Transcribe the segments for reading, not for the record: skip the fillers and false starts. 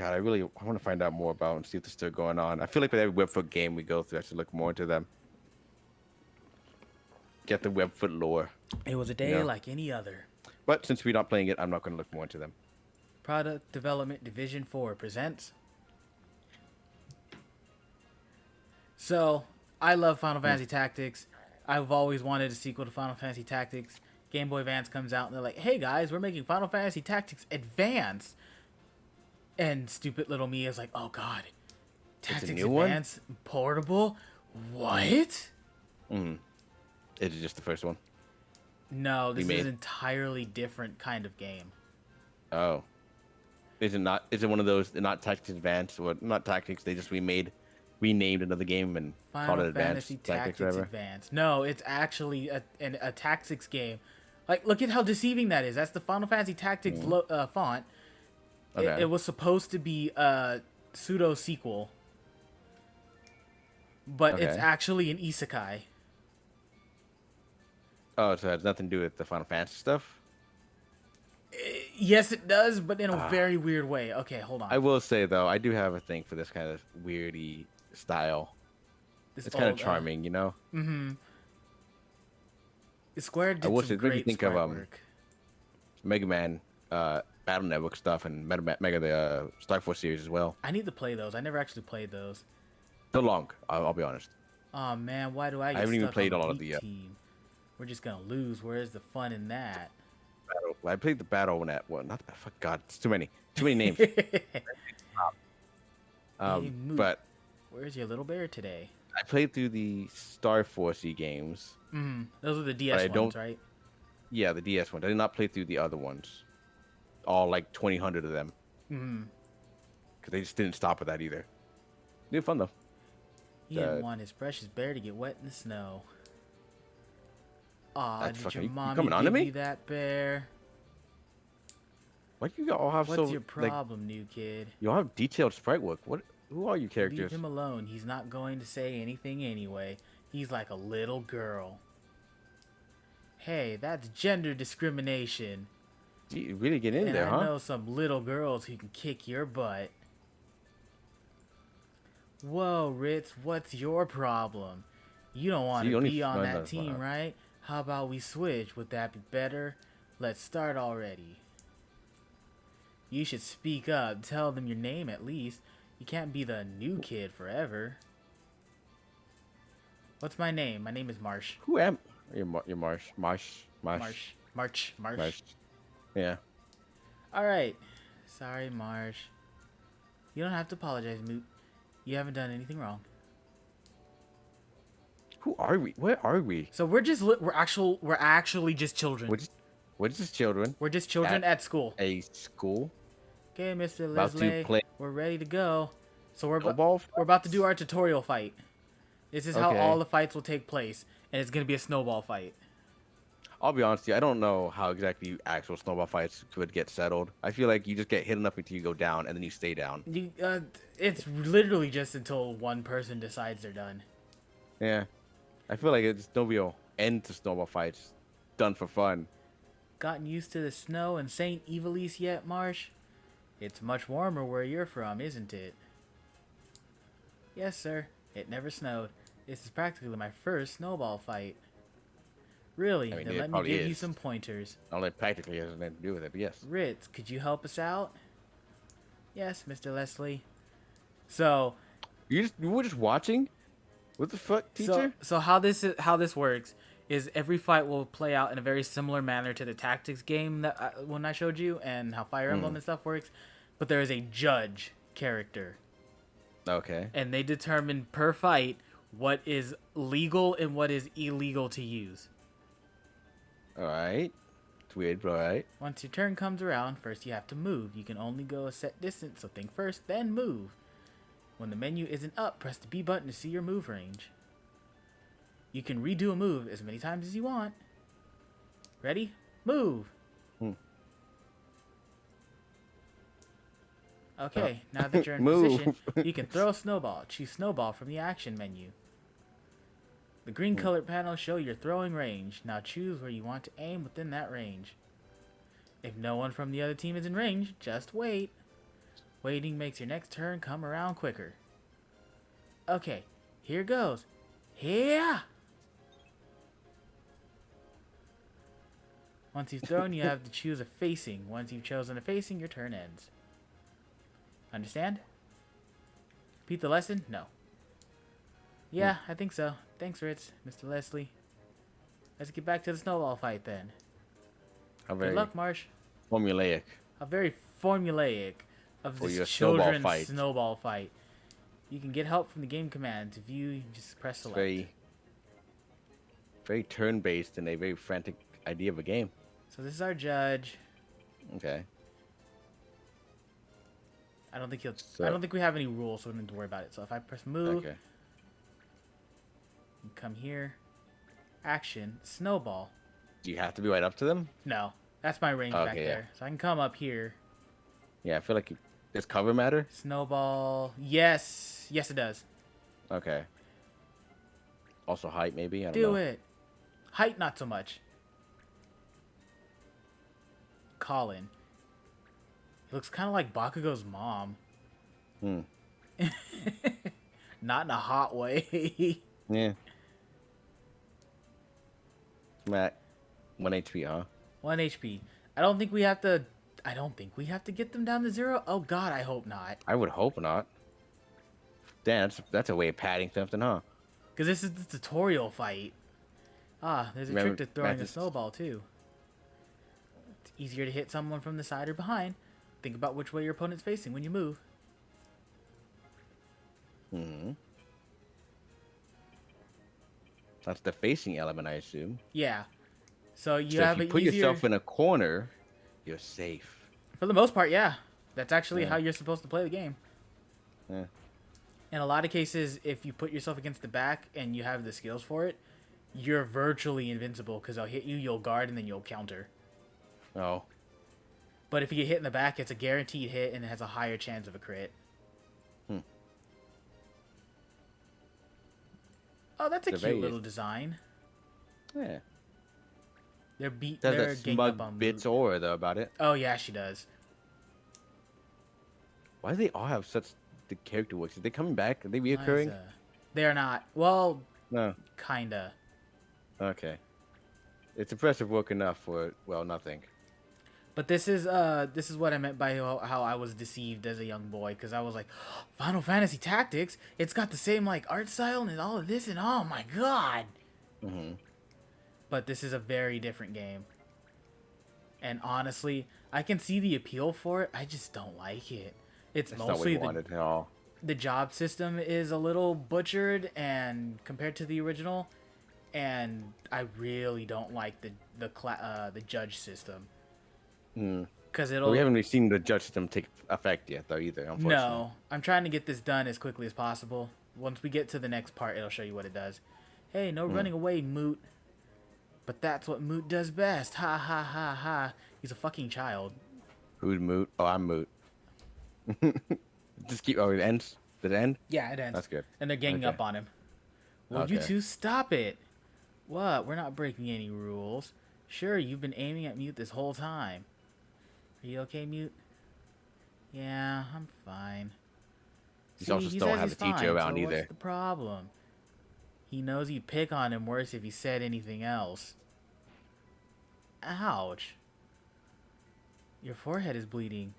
God, I want to find out more about and see if they're still going on. I feel like with every Webfoot game we go through, I should look more into them. Get the Webfoot lore, It was a you day know. like any other. But since we're not playing it, I'm not going to look more into them. Product Development Division 4 presents. So, I love Final Fantasy Tactics. I've always wanted a sequel to Final Fantasy Tactics. Game Boy Advance comes out and they're like, hey guys, we're making Final Fantasy Tactics Advance. And stupid little me is like, oh god, It's a Tactics new one? Advance portable? What? Mm. It's just the first one. No, this is Remade. an entirely different kind of game. Oh. Is it not? Is it one of those, not Tactics Advance, or not Tactics, they just renamed another game and called Final it Advanced Fantasy Tactics, Tactics whatever? Advance. No, it's actually a tactics game. Like, look at how deceiving that is. That's the Final Fantasy Tactics font. Okay. It was supposed to be a pseudo sequel, but it's Okay. actually an isekai. Oh, so it has nothing to do with the Final Fantasy stuff? Yes, it does, but in a Ah. very weird way. Okay, hold I on. will say, though, I do have a thing for this kind of weirdy style. This It's kind of old, charming, you know? Square I did will some say, it makes me great think of sprite work. Mega Man, Battle Network stuff, and Mega the Star Force series as well. I need to play those. I never actually played those. So long, I'll be honest. Oh man, why do I get haven't even stuck played on a the lot of weak the team? We're just gonna lose. Where's the fun in that? Battle. I played the Battle one at well, not the, fuck God, it's too many names. Hey, Moot, But where's your little bear today? I played through the Star Force games. Those are the DS I ones, don't- right? Yeah, the DS ones. I did not play through the other ones. All like 2,000 of them. Because they just didn't stop at that either. They were fun though. He didn't want his precious bear to get wet in the snow. Aw, That's did fucking- your you mommy coming on to give me? you that bear? Why do you all have What's so your like problem, new kid? you all have detailed sprite work? What? Who are you Leave characters? him alone. He's not going to say anything anyway. He's like a little girl. Hey, that's gender discrimination. Gee, you really get in And there, I huh? know some little girls who can kick your butt. Whoa, Ritz, what's your problem? You don't want See, to only be on fun that does team, that. right? How about we switch? Would that be better? Let's start already. You should speak up. Tell them your name at least. You can't be the new kid forever. What's my name? My name is Marsh. Who am? You're Marsh. Marsh. Yeah. Alright. Sorry, Marsh. You don't have to apologize, Moot. You haven't done anything wrong. Who are we? Where are we? So we're actually just children. We're just children. We're just children at school. A school. Okay, Mr. About to Leslie, play we're ready to go. So we're snowball about to do our tutorial fight. This is how Okay. all the fights will take place, and it's gonna be a snowball fight. I'll be honest with you, I don't know how exactly actual snowball fights would get settled. I feel like you just get hit enough until you go down, and then you stay down. It's literally just until one person decides they're done. Yeah. I feel like it's no real end to snowball fights. Done for fun. Gotten used to the snow in St. Evilise yet, Marsh? It's much warmer where you're from, isn't it? Yes, sir. It never snowed. This is practically my first snowball fight. Really? I mean, Then it let me probably give you is. some pointers. Not like practically has anything to do with it, but yes. Ritz, could you help us out? Yes, Mr. Leslie. So, You were just watching? What the fuck, teacher? so how this works is every fight will play out in a very similar manner to the tactics game that when I showed you and how Fire Emblem and stuff works, but there is a judge character, Okay. and they determine per fight what is legal and what is illegal to use. Alright. It's weird, but alright. Once your turn comes around, first you have to move. You can only go a set distance, so think first, then move. When the menu isn't up, press the B button to see your move range. You can redo a move as many times as you want. Ready? Move! Okay, now that you're in position, Move. you can throw a snowball. Choose snowball from the action menu. The green colored panels show your throwing range. Now choose where you want to aim within that range. If no one from the other team is in range, just wait. Waiting makes your next turn come around quicker. Okay, here goes. Yeah! Once you've thrown, you have to choose a facing. Once you've chosen a facing, your turn ends. Understand? Repeat the lesson? No. Yeah, I think so. Thanks, Ritz, Mr. Leslie. Let's get back to the snowball fight then. Good luck, Marsh. Formulaic. How very formulaic of For your this snowball children's fight. snowball fight. You can get help from the game commands. If you just press select. Very turn-based and a very frantic idea of a game. So this is our judge. Okay. I don't think we have any rules, so we don't need to worry about it. So if I press move, Okay. you come here, action, snowball. Do you have to be right up to them? No, that's my range back Okay, there. So I can come up here. Yeah, I feel like does cover matter? Snowball. Yes, yes it does. Okay. Also height, maybe. I don't Do know. it. Height, not so much. Colin. He looks kind of like Bakugo's mom. Not in a hot way. Yeah. Matt, 1 HP, huh? 1 HP. I don't think we have to get them down to 0. Oh god, I hope not. I would hope not. Damn, that's a way of padding something, huh? Because this is the tutorial fight. Ah, there's a trick to throwing a snowball too. It's easier to hit someone from the side or behind. Think about which way your opponent's facing when you move. That's the facing element, I assume. Yeah. So you So have if you it put easier... yourself in a corner, you're safe. For the most part, yeah. That's actually Yeah. how you're supposed to play the game. Yeah. In a lot of cases, if you put yourself against the back and you have the skills for it, you're virtually invincible because they'll hit you, you'll guard, and then you'll counter. Oh. But if you get hit in the back, it's a guaranteed hit and it has a higher chance of a crit. Oh, that's a cute little design. Yeah. They're Does they're that ganging up smug on bits Luke. aura though about it? Oh yeah, she does. Why do they all have such the character works? Are they coming back? Are they reoccurring? Liza. They're not. Well, No. kinda. Okay. It's impressive work enough for nothing. But this is what I meant by how I was deceived as a young boy, because I was like, Final Fantasy Tactics, it's got the same like art style and all of this, and oh my god. But this is a very different game. And honestly, I can see the appeal for it. I just don't like it. It's That's not what mostly you wanted at all. the job system is a little butchered and compared to the original, and I really don't like the judge system. Because We haven't really seen the judge system take effect yet, though, either, unfortunately. No, I'm trying to get this done as quickly as possible. Once we get to the next part, it'll show you what it does. Hey, no running away, Moot. But that's what Moot does best. Ha ha ha ha. He's a fucking child. Who's Moot? Oh, I'm Moot. Just keep. Oh, it ends. Did it end? Yeah, it ends. That's good. And they're ganging Okay. up on him. Will you two stop it? What? We're not breaking any rules. Sure, you've been aiming at Mute this whole time. Are you okay, Mute? Yeah, I'm fine. You also he don't says have he's the teacher fine, around so either. What's the problem? He knows you'd pick on him worse if he said anything else. Ouch. Your forehead is bleeding.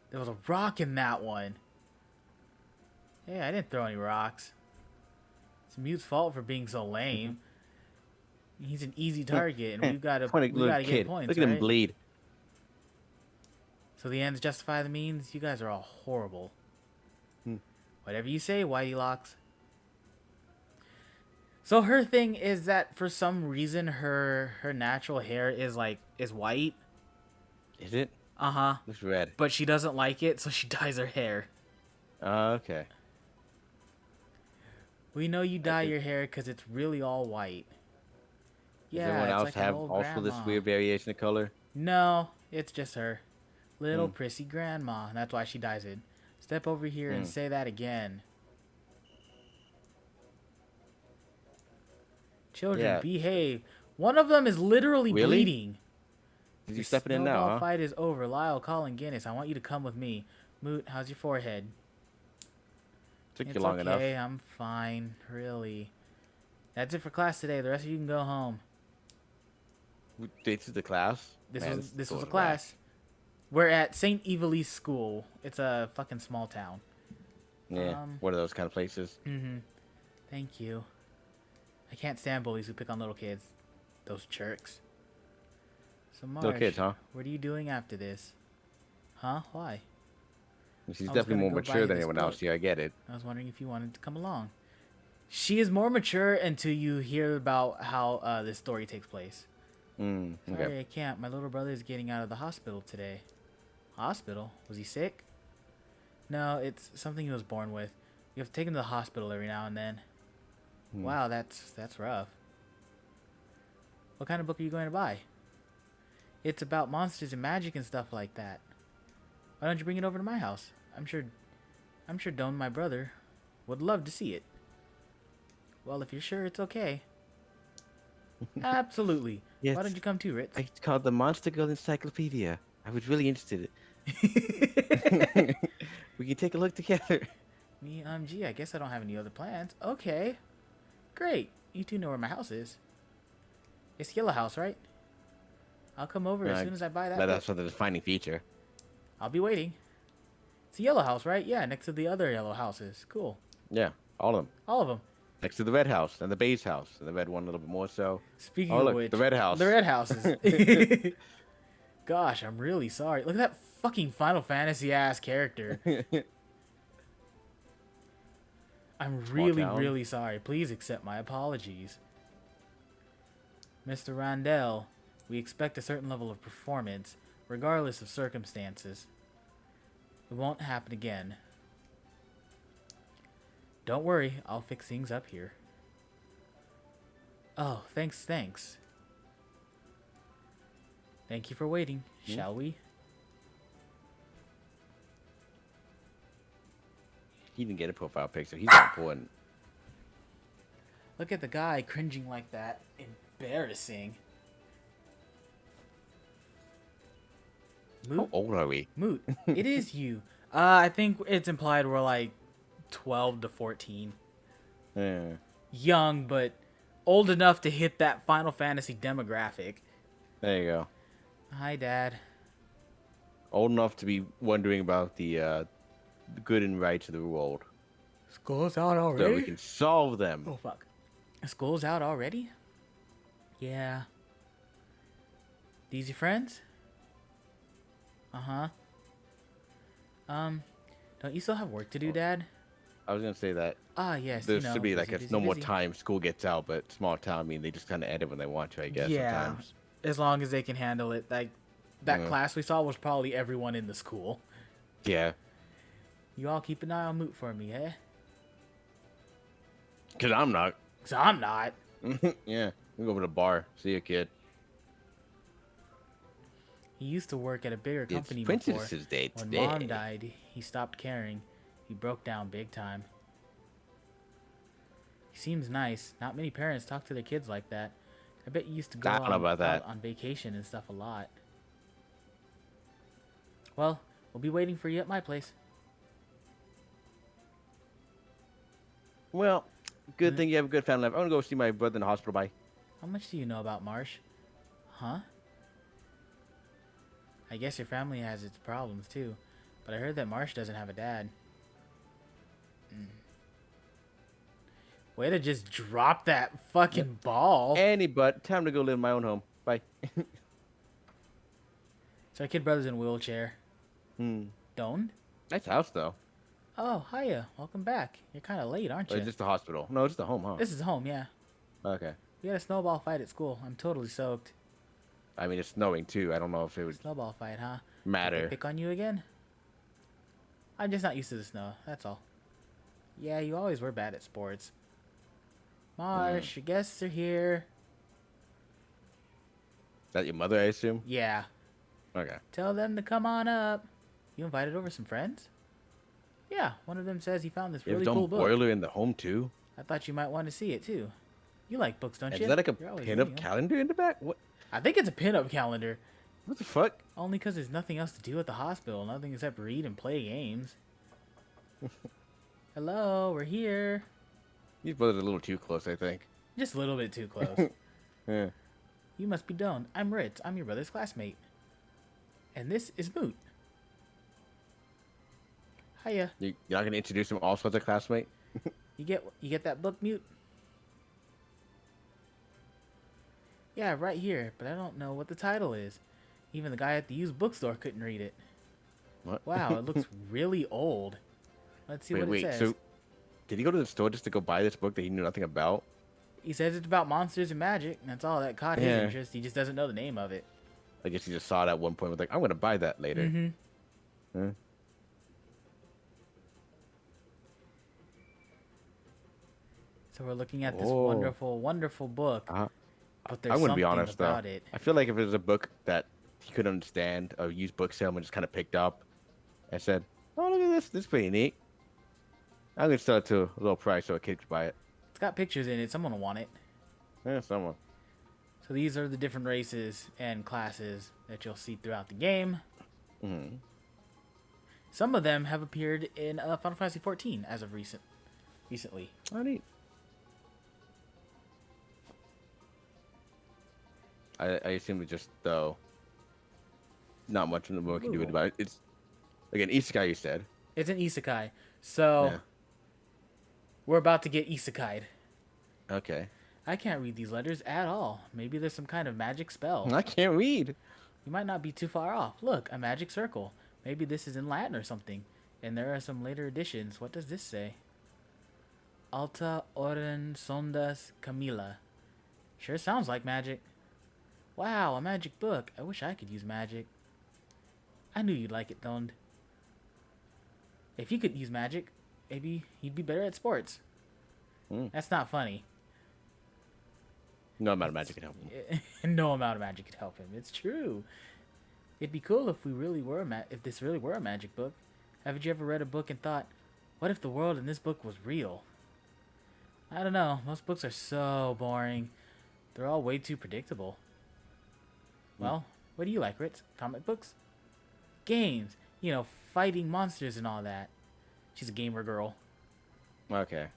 There was a rock in that one. Hey, I didn't throw any rocks. It's Mute's fault for being so lame. He's an easy target, and we've got to get points. Look at him right? bleed. So the ends justify the means. You guys are all horrible. Whatever you say, Whitey Locks. So her thing is that for some reason her natural hair is white. Is it? Uh-huh. Looks red. But she doesn't like it, so she dyes her hair. Okay. We know you dye your hair because it's really all white. Does Yeah, everyone it's else like an have old also this grandma. weird variation of color? No, it's just her. Little prissy grandma. That's why she dyes it. Step over here and say that again. Children, behave. One of them is literally Really? bleeding. Is he The stepping in now, snowball huh? fight is over. Lyle, Colin, Guinness, I want you to come with me. Moot, how's your forehead? Took It's you long enough. okay, I'm fine, really. That's it for class today. The rest of you can go home. This is the class? This Man, was a going class. We're at St. Evelise School. It's a fucking small town. whack. Yeah, one of those kind of places. Thank you. I can't stand bullies who pick on little kids. Those jerks. So Marsh, Little kids, huh? what are you doing after this? Huh? Why? She's I was definitely gonna more go buy mature than this anyone else. book. Yeah, I get it. I was wondering if you wanted to come along. She is more mature until you hear about how this story takes place. Okay. Sorry, I can't. My little brother is getting out of the hospital today. Hospital? Was he sick? No, it's something he was born with. You have to take him to the hospital every now and then. Wow, that's rough. What kind of book are you going to buy? It's about monsters and magic and stuff like that. Why don't you bring it over to my house? I'm sure Don, my brother, would love to see it. Well, if you're sure, it's okay. Absolutely. Yes. Why don't you come too, Ritz? It's called the Monster Girl Encyclopedia. I was really interested. We can take a look together. Gee, I guess I don't have any other plans. Okay. Great. You two know where my house is. It's Yellow House, right? I'll come over as soon as I buy that book. That's the defining feature. I'll be waiting. It's a Yellow House, right? Yeah, next to the other yellow houses. Cool. Yeah, all of them. All of them. Next to the red house and the beige house. And the red one a little bit more so. Speaking Oh, of look, which, the red house. The red houses. Gosh, I'm really sorry. Look at that fucking Final Fantasy ass character. I'm really sorry. Please accept my apologies. Mr. Rondell, we expect a certain level of performance, regardless of circumstances. It won't happen again. Don't worry, I'll fix things up here. Oh, thanks. Thank you for waiting. Shall we? He didn't get a profile picture. He's not important. Look at the guy cringing like that. Embarrassing. Moot? How old are we? Moot, it is you. I think it's implied we're like 12 to 14. Yeah. Young, but old enough to hit that Final Fantasy demographic. There you go. Hi, Dad. Old enough to be wondering about the good and rights of the world. School's out already? So we can solve them. Oh, fuck. School's out already? Yeah. These your friends? Uh-huh. Don't you still have work to do, Dad? I was gonna say that. Ah, yes, There should be like busy, no more busy. time school gets out, but small town, I mean, they just kind of edit when they want to, I guess. Yeah, Sometimes. as long as they can handle it. Like, that class we saw was probably everyone in the school. Yeah. You all keep an eye on Moot for me, eh? Cause I'm not. 'Cause I'm not. Yeah. We go over to the bar. See you, kid. He used to work at a bigger company It's before. Princess's Day When today. Mom died, he stopped caring. He broke down big time. He seems nice. Not many parents talk to their kids like that. I bet you used to go I don't know about that. out on vacation and stuff a lot. Well, we'll be waiting for you at my place. Well, good thing you have a good family life. I'm gonna go see my brother in the hospital. Bye. How much do you know about Marsh? Huh? I guess your family has its problems too, but I heard that Marsh doesn't have a dad. Way to just drop that fucking ball. But time to go live in my own home. Bye. So our kid brother's in a wheelchair. Don't? Nice house though. Oh, hiya. Welcome back. You're kind of late, aren't Or you? is this the hospital? No, it's the home, huh? This is home, yeah. Okay. We had a snowball fight at school. I'm totally soaked. I mean, it's snowing too. I don't know if it would Snowball fight, huh? Did they matter. pick on you again? I'm just not used to the snow, that's all. Yeah, you always were bad at sports. Marsh, your guests are here. Is that your mother, I assume? Yeah. Okay. Tell them to come on up. You invited over some friends? Yeah, one of them says he found this You have really his cool own book. boiler in the home too? I thought you might want to see it too. You like books, don't And you? is that like a You're always pin-up reading 'em. calendar in the back? What? I think it's a pin-up calendar. What the fuck? Only because there's nothing else to do at the hospital. Nothing except read and play games. Hello, we're here. These brothers are a little too close, I think. Just a little bit too close. Yeah. You must be Don. I'm Ritz. I'm your brother's classmate. And this is Moot. Hiya. You're not gonna introduce him also as a classmate? You get that book, Mute? Yeah, right here, but I don't know what the title is. Even the guy at the used bookstore couldn't read it. What? Wow, it looks really old. Let's see what it says. So did he go to the store just to go buy this book that he knew nothing about? He says it's about monsters and magic, and that's all that caught his interest. He just doesn't know the name of it. I guess he just saw it at one point and was like, I'm gonna buy that later. Mm-hmm. Huh? So we're looking at this wonderful, wonderful book. But there's I'm gonna something be honest about though. it. I feel like if it was a book that he could understand, a used book salesman just kind of picked up and said, "Oh, look at this! This is pretty neat. I'm gonna sell it to a low price so a kid could buy it." It's got pictures in it. Someone will want it. Yeah, someone. So these are the different races and classes that you'll see throughout the game. Mm-hmm. Some of them have appeared in Final Fantasy XIV as of recently. Oh, neat. I assume it's just though. Not much more can do about it. It's again isekai. You said it's an isekai, so we're about to get isekai'd. Okay. I can't read these letters at all. Maybe there's some kind of magic spell. I can't read. You might not be too far off. Look, a magic circle. Maybe this is in Latin or something. And there are some later editions. What does this say? Alta Orden Sondas Camila. Sure sounds like magic. Wow, a magic book. I wish I could use magic. I knew you'd like it, Dond. If you could use magic, maybe you'd be better at sports. That's not funny. No amount of magic can help him. No amount of magic could help him. It's true. It'd be cool if we really were if this really were a magic book. Haven't you ever read a book and thought, what if the world in this book was real? I don't know. Most books are so boring. They're all way too predictable. Well, what do you like, Ritz? Comic books? Games. You know, fighting monsters and all that. She's a gamer girl. Okay.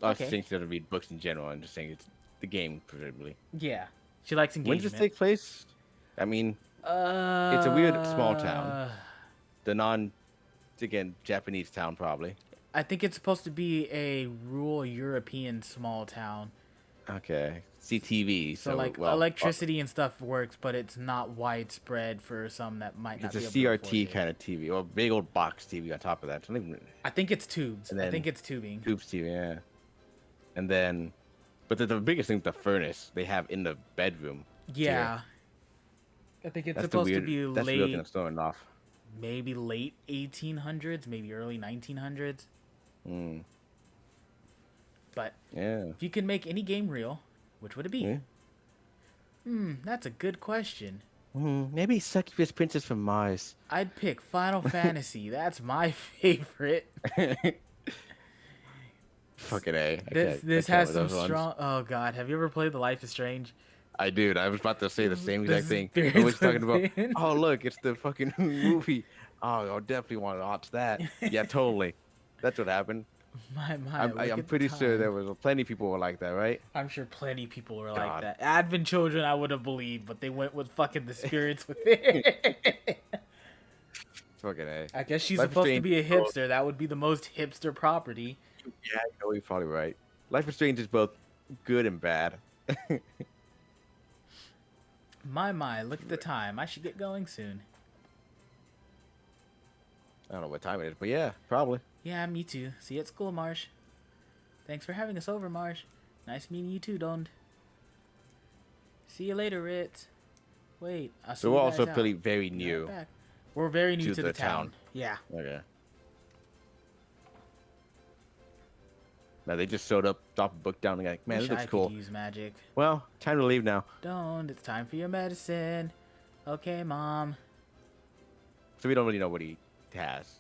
I was saying she doesn't read books in general. I'm just saying it's the game, presumably. Yeah. She likes engagement. When does this take place? I mean, it's a weird small town. The Japanese town, probably. I think it's supposed to be a rural European small town. Okay. CTV. So like, electricity and stuff works, but it's not widespread for some that might not be able to afford CRT it. kind of TV, or a big old box TV on top of that. I think it's tubes. I think it's tubing. Tubes TV, yeah. And then, but the biggest thing, the furnace they have in the bedroom. Yeah. I think it's supposed to be that's late. That's throwing off. Maybe late 1800s, maybe early 1900s. But if you can make any game real, which would it be? That's a good question. Maybe Succubus Princess from Mars. I'd pick Final Fantasy. That's my favorite. Fucking A. This has some strong... Oh, God. Have you ever played The Life is Strange? I do. I was about to say the same exact thing. I was talking about, oh, look, it's the fucking movie. Oh, I definitely want to watch that. Yeah, totally. That's what happened. I'm pretty sure there was plenty of people who were like that, right? I'm sure plenty of people were like that. Advent Children, I would have believed, but they went with fucking the spirits with it. Fucking A. I guess she's supposed to be a hipster. That would be the most hipster property. Yeah, you're probably right. Life is Strange is both good and bad. My, look at the time. I should get going soon. I don't know what time it is, but yeah, probably. Yeah, me too. See you at school, Marsh. Thanks for having us over, Marsh. Nice meeting you too, Dond. See you later, Ritz. Wait, I'll see So you we're guys also out. pretty very new. Right back. We're very new to the town. town. Yeah. Okay. Now they just showed up, dropped a book down, and like, man, Wish this looks I cool. could use magic. Well, time to leave now. Don't. It's time for your medicine. Okay, Mom. So we don't really know what he has.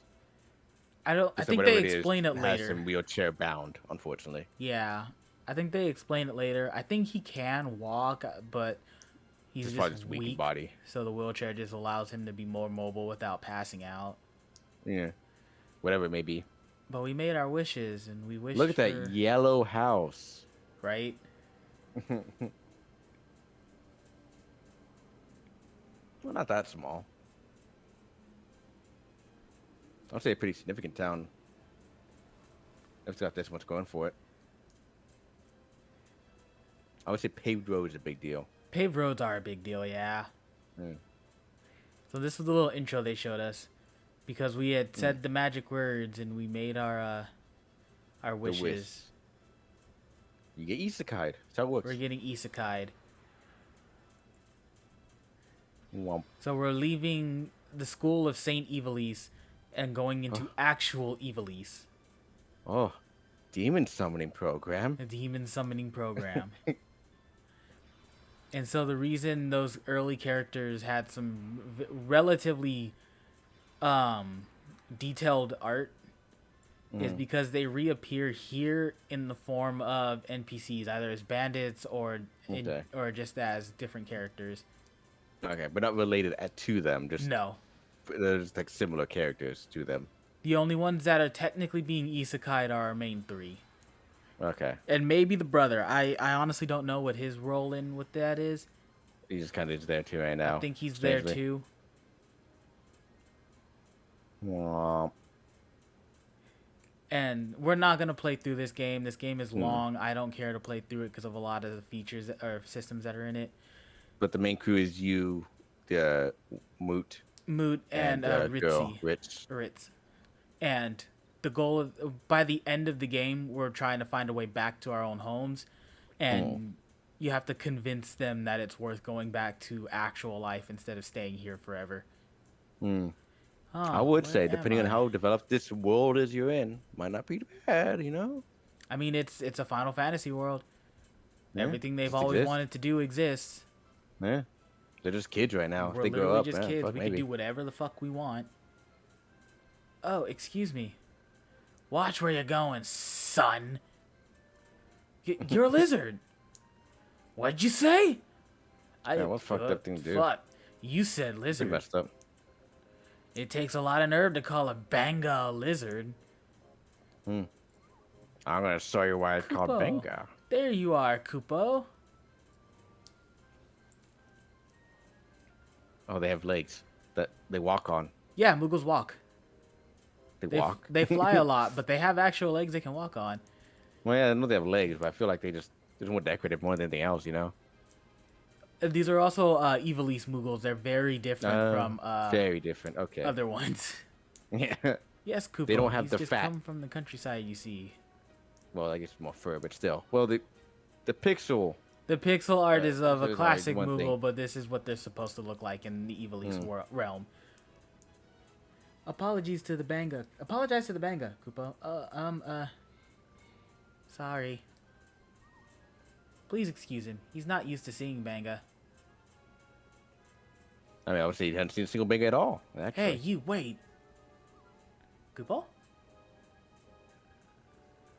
I think they explain it has later. him wheelchair bound, unfortunately. Yeah. I think they explain it later. I think he can walk, but He's probably just weak in weak, body. so the wheelchair just allows him to be more mobile without passing out. Yeah, whatever it may be. But we made our wishes, and we wished Look at that yellow house. Right? Well, not that small. I'll say a pretty significant town. It's got this much going for it. I would say paved road is a big deal. Paved roads are a big deal, yeah. Mm. So this was the little intro they showed us, because we had said the magic words and we made our wishes. You get isekai'd. That's how it works. We're getting isekai'd. Womp. So we're leaving the school of Saint Evilise and going into actual Evilise. Oh, demon summoning program. A demon summoning program. And so the reason those early characters had some relatively detailed art is because they reappear here in the form of NPCs, either as bandits or or just as different characters. Okay, but not related to them. Just no. There's like similar characters to them. The only ones that are technically being isekai'd are our main three. Okay. And maybe the brother. I honestly don't know what his role in with that is. He's just kind of there too right now. I think he's there too. Womp. And we're not going to play through this game. This game is long. I don't care to play through it because of a lot of the features or systems that are in it. But the main crew is you, the Moot, and Ritz. And the goal of, by the end of the game, we're trying to find a way back to our own homes. And you have to convince them that it's worth going back to actual life instead of staying here forever. I would say, depending on how developed this world is you're in, might not be bad, you know? I mean, it's a Final Fantasy world. Yeah, everything they've always wanted to do exists. Yeah. They're just kids right now. We're if they grow up, just kids. We can do whatever the fuck we want. Oh, excuse me. Watch where you're going, son. You're a lizard. What'd you say? What fucked up thing to do? Fuck. You said lizard. You messed up. It takes a lot of nerve to call a banga a lizard. I'm gonna show you why it's called banga. There you are, Kupo. Oh, they have legs that they walk on. Yeah, Moogles walk. They walk? They fly a lot, but they have actual legs they can walk on. Well, yeah, I know they have legs, but I feel like they're just more decorative more than anything else, you know? These are also Evilise Moogles. They're very different from very different. Okay. Other ones. Yeah. Yes, Kupo. They don't have He's the just fat. Come from the countryside, you see. Well, I guess more fur, but still. Well, the pixel. The pixel art is of a classic one Moogle, thing. but this is what they're supposed to look like in the Evilise realm. Apologies to the Banga. Apologize to the Banga, Kupo. Sorry. Please excuse him. He's not used to seeing Banga. I mean, I would say he hadn't seen a single banga at all. Actually. Hey, you, wait. Kupo?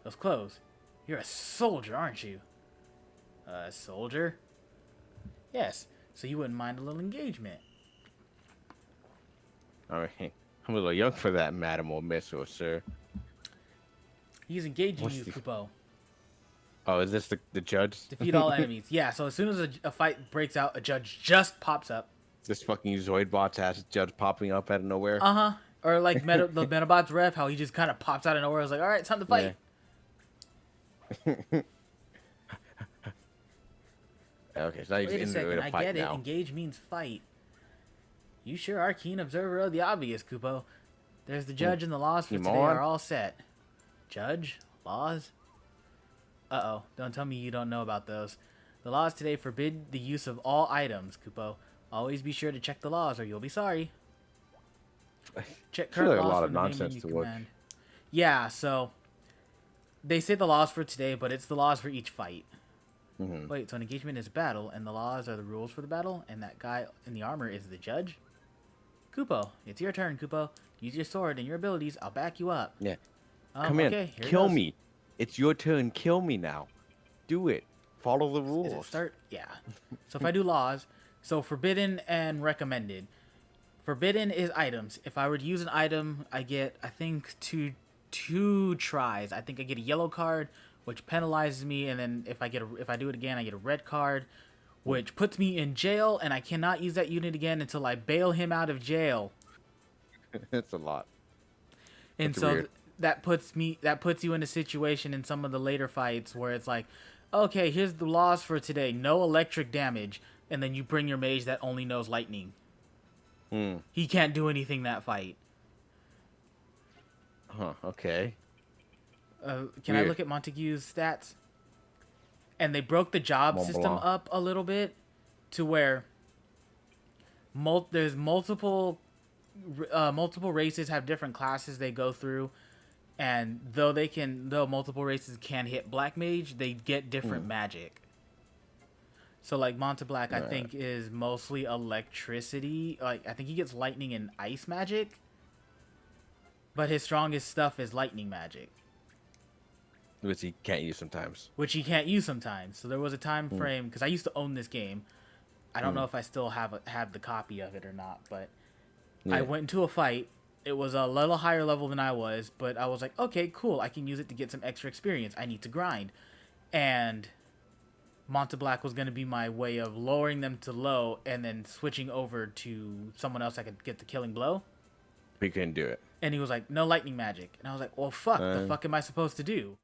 Those clothes. You're a soldier, aren't you? A soldier? Yes. So you wouldn't mind a little engagement. All right. I'm a little young for that, madam or miss or sir. He's engaging you, Kupo. Oh, is this the judge? Defeat all enemies. Yeah, so as soon as a fight breaks out, a judge just pops up. This fucking Zoidbot's ass judge popping up out of nowhere. Uh-huh. Or like the Metabots ref, how he just kind of pops out of nowhere. I was like, all right, it's time to fight. Yeah. Okay, so now he's in the I fight get it. now. Engage means fight. You sure are a keen observer of the obvious, Kupo. There's the judge and the laws for today are all set. Judge? Laws? Uh-oh. Don't tell me you don't know about those. The laws today forbid the use of all items, Kupo. Always be sure to check the laws or you'll be sorry. Check current laws a lot from of the nonsense menu to you work. command. Yeah, so they say the laws for today, but it's the laws for each fight. Wait, so an engagement is a battle, and the laws are the rules for the battle, and that guy in the armor is the judge? Kupo, it's your turn, Kupo. Use your sword and your abilities. I'll back you up. Yeah. Come in. Kill me. It's your turn. Kill me now. Do it. Follow the rules. Does it start? Yeah. So if I do laws, So forbidden and recommended. Forbidden is items. If I were to use an item, I get, I think, two tries. I think I get a yellow card, which penalizes me, and then if I do it again, I get a red card, which puts me in jail, and I cannot use that unit again until I bail him out of jail. It's a lot. And That's so weird. that puts you in a situation in some of the later fights where it's like, okay, here's the laws for today: no electric damage, and then you bring your mage that only knows lightning. He can't do anything that fight. Huh, okay. Can I look at Montague's stats? And they broke the job system up a little bit to where there's multiple races have different classes they go through, and though multiple races can hit black mage, they get different magic. So like Montablack, I think is mostly electricity. Like I think he gets lightning and ice magic, but his strongest stuff is lightning magic, which he can't use sometimes. So there was a time frame, because I used to own this game. I don't know if I still have the copy of it or not, but I went into a fight. It was a little higher level than I was, but I was like, okay, cool. I can use it to get some extra experience. I need to grind. And Montablack was going to be my way of lowering them to low and then switching over to someone else I could get the killing blow. He couldn't do it. And he was like, no lightning magic. And I was like, well, fuck. The fuck am I supposed to do?